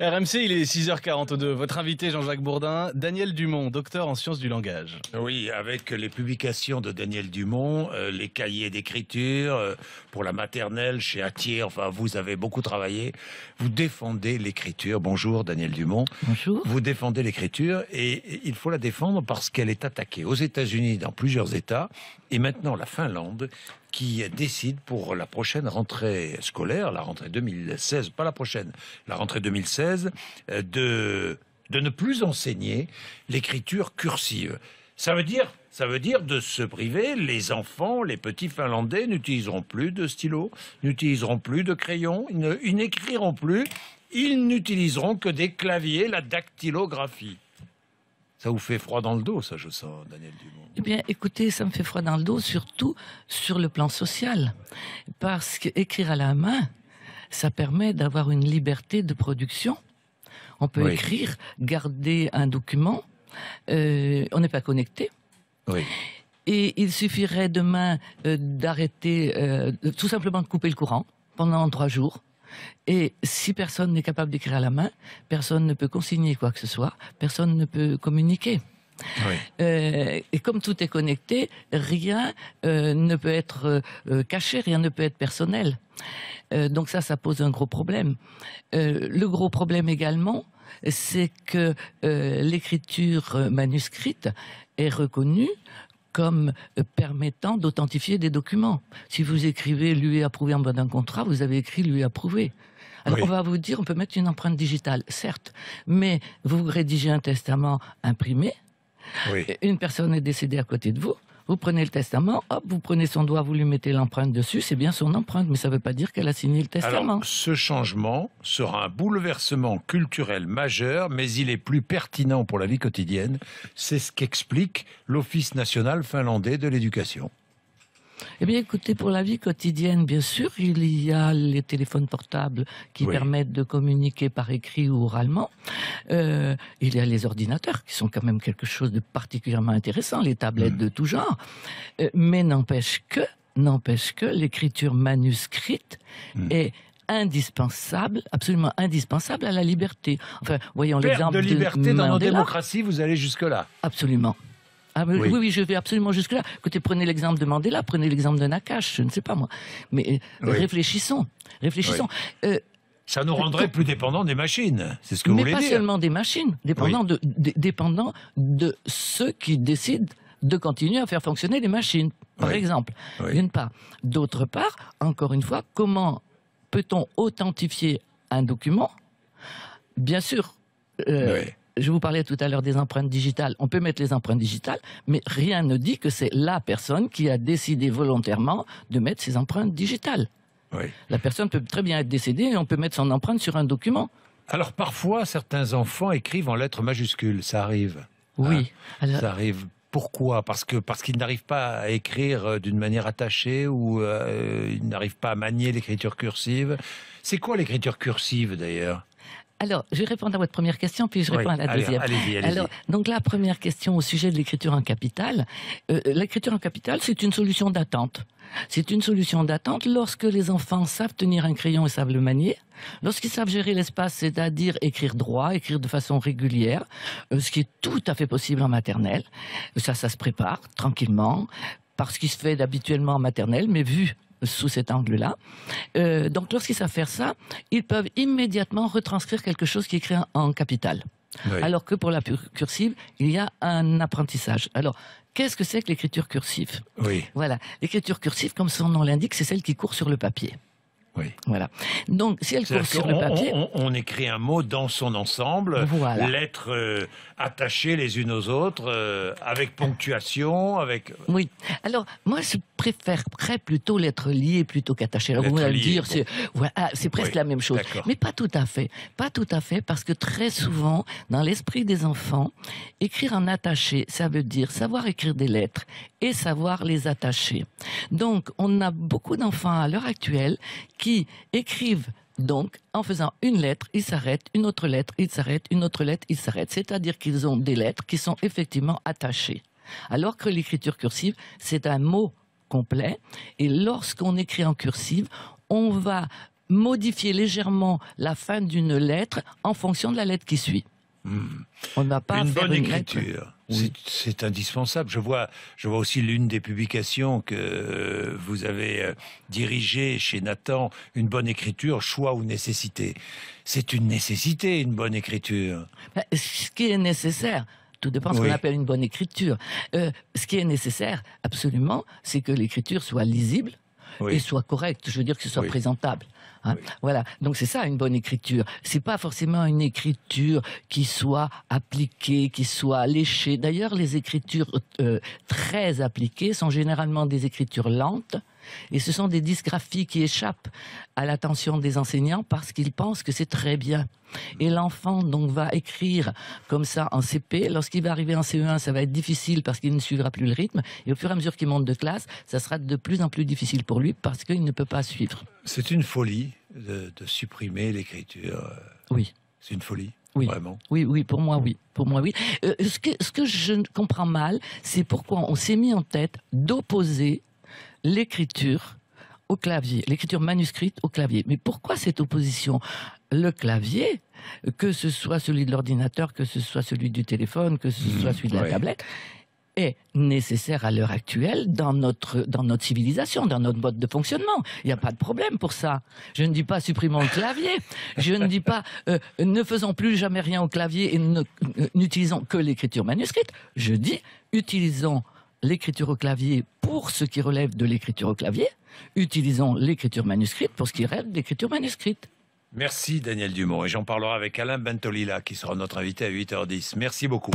RMC, il est 6h42. Votre invité, Jean-Jacques Bourdin, Daniel Dumont, docteur en sciences du langage. Oui, avec les publications de Daniel Dumont, les cahiers d'écriture pour la maternelle chez Atier, enfin vous avez beaucoup travaillé, vous défendez l'écriture. Bonjour Daniel Dumont. Bonjour. Vous défendez l'écriture et il faut la défendre parce qu'elle est attaquée aux États-Unis, dans plusieurs États, et maintenant la Finlande, qui décide pour la prochaine rentrée scolaire, la rentrée 2016, pas la prochaine, la rentrée 2016, de ne plus enseigner l'écriture cursive. Ça veut dire de se priver, les enfants, les petits Finlandais n'utiliseront plus de stylo, n'utiliseront plus de crayon, ils n'écriront plus, ils n'utiliseront que des claviers, la dactylographie. Ça vous fait froid dans le dos, ça, je sens, Daniel Dumont. Eh bien, écoutez, ça me fait froid dans le dos, surtout sur le plan social. Parce qu'écrire à la main, ça permet d'avoir une liberté de production. On peut écrire, garder un document, on n'est pas connecté. Oui. Et il suffirait demain d'arrêter, tout simplement de couper le courant pendant 3 jours. Et si personne n'est capable d'écrire à la main, personne ne peut consigner quoi que ce soit, personne ne peut communiquer. Oui. Et comme tout est connecté, rien ne peut être caché, rien ne peut être personnel. Donc ça pose un gros problème. Le gros problème également, c'est que l'écriture manuscrite est reconnue comme permettant d'authentifier des documents. Si vous écrivez « lu et approuvé en bas d'un contrat », vous avez écrit « lu et approuvé ». Alors on va vous dire, on peut mettre une empreinte digitale, certes, mais vous rédigez un testament imprimé, une personne est décédée à côté de vous, vous prenez le testament, hop, vous prenez son doigt, vous lui mettez l'empreinte dessus, c'est bien son empreinte, mais ça ne veut pas dire qu'elle a signé le testament. Alors, ce changement sera un bouleversement culturel majeur, mais il est plus pertinent pour la vie quotidienne. C'est ce qu'explique l'Office national finlandais de l'éducation. Eh bien, écoutez, pour la vie quotidienne, bien sûr, il y a les téléphones portables qui permettent de communiquer par écrit ou oralement. Il y a les ordinateurs qui sont quand même quelque chose de particulièrement intéressant, les tablettes de tout genre. Mais n'empêche que l'écriture manuscrite est indispensable, absolument indispensable à la liberté. Enfin, voyons l'exemple de liberté de dans nos Mandela. démocraties, vous allez jusque-là. Absolument. Ah, oui, je vais absolument jusque-là. Écoutez, prenez l'exemple de Mandela, prenez l'exemple de Nakache, je ne sais pas moi. Mais réfléchissons. Ça nous rendrait plus dépendants des machines, c'est ce que vous voulez dire. Mais pas seulement des machines, dépendant de ceux qui décident de continuer à faire fonctionner les machines, par exemple, d'une part. D'autre part, encore une fois, comment peut-on authentifier un document? Bien sûr, je vous parlais tout à l'heure des empreintes digitales. On peut mettre les empreintes digitales, mais rien ne dit que c'est la personne qui a décidé volontairement de mettre ses empreintes digitales. La personne peut très bien être décédée et on peut mettre son empreinte sur un document. Alors parfois, certains enfants écrivent en lettres majuscules, ça arrive. Oui. Ça arrive. Pourquoi? Parce qu'ils n'arrivent pas à écrire d'une manière attachée ou ils n'arrivent pas à manier l'écriture cursive. C'est quoi l'écriture cursive d'ailleurs? Alors, je vais répondre à votre première question, puis je réponds à la deuxième. Allez-y. Alors, donc la première question au sujet de l'écriture en capitale. L'écriture en capitale, c'est une solution d'attente. C'est une solution d'attente lorsque les enfants savent tenir un crayon et savent le manier, lorsqu'ils savent gérer l'espace, c'est-à-dire écrire droit, écrire de façon régulière, ce qui est tout à fait possible en maternelle. Ça se prépare tranquillement, parce qu'il se fait habituellement en maternelle, mais vu sous cet angle-là. Donc, lorsqu'ils savent faire ça, ils peuvent immédiatement retranscrire quelque chose qui est écrit en capitale. Alors que pour la cursive, il y a un apprentissage. Alors, qu'est-ce que c'est que l'écriture cursive? Voilà. L'écriture cursive, comme son nom l'indique, c'est celle qui court sur le papier. Voilà. Donc, si elle court sur le papier... On écrit un mot dans son ensemble, lettres attachées les unes aux autres, avec ponctuation, avec... Oui. Alors, moi, je préférerais plutôt lettres liées plutôt qu'attachées. Alors, vous allez me dire, c'est presque la même chose. Mais pas tout à fait. Pas tout à fait, parce que très souvent, dans l'esprit des enfants, écrire en attaché, ça veut dire savoir écrire des lettres et savoir les attacher. Donc, on a beaucoup d'enfants à l'heure actuelle qui écrivent donc en faisant une lettre, ils s'arrêtent, une autre lettre, ils s'arrêtent, une autre lettre, ils s'arrêtent. C'est-à-dire qu'ils ont des lettres qui sont effectivement attachées. Alors que l'écriture cursive, c'est un mot complet. Et lorsqu'on écrit en cursive, on va modifier légèrement la fin d'une lettre en fonction de la lettre qui suit. On n'a pas à Une faire bonne une lettre. écriture, Oui. c'est indispensable. Je vois aussi l'une des publications que vous avez dirigées chez Nathan, une bonne écriture, choix ou nécessité. C'est une nécessité, une bonne écriture. Ben, ce qui est nécessaire, tout dépend de ce Oui. qu'on appelle une bonne écriture. Ce qui est nécessaire, absolument, c'est que l'écriture soit lisible Oui. et soit correcte. Je veux dire que ce soit Oui. présentable. Hein. Oui. Voilà. Donc c'est ça une bonne écriture. C'est pas forcément une écriture qui soit appliquée, qui soit léchée. D'ailleurs, les écritures très appliquées sont généralement des écritures lentes. Et ce sont des dysgraphies qui échappent à l'attention des enseignants parce qu'ils pensent que c'est très bien. Et l'enfant donc va écrire comme ça en CP. Lorsqu'il va arriver en CE1, ça va être difficile parce qu'il ne suivra plus le rythme. Et au fur et à mesure qu'il monte de classe, ça sera de plus en plus difficile pour lui parce qu'il ne peut pas suivre. C'est une folie de supprimer l'écriture. Oui. C'est une folie, Oui. vraiment. Oui, oui, pour moi, oui. Pour moi, oui. Ce que je comprends mal, c'est pourquoi on s'est mis en tête d'opposer l'écriture au clavier, l'écriture manuscrite au clavier. Mais pourquoi cette opposition? Le clavier, que ce soit celui de l'ordinateur, que ce soit celui du téléphone, que ce soit celui de la ouais. tablette, est nécessaire à l'heure actuelle dans notre civilisation, dans notre mode de fonctionnement. Il n'y a pas de problème pour ça. Je ne dis pas supprimons le clavier. Je ne dis pas ne faisons plus jamais rien au clavier et n'utilisons que l'écriture manuscrite. Je dis utilisons l'écriture au clavier pour ce qui relève de l'écriture au clavier. Utilisons l'écriture manuscrite pour ce qui relève de l'écriture manuscrite. Merci Daniel Dumont. Et j'en parlerai avec Alain Bentolila qui sera notre invité à 8h10. Merci beaucoup.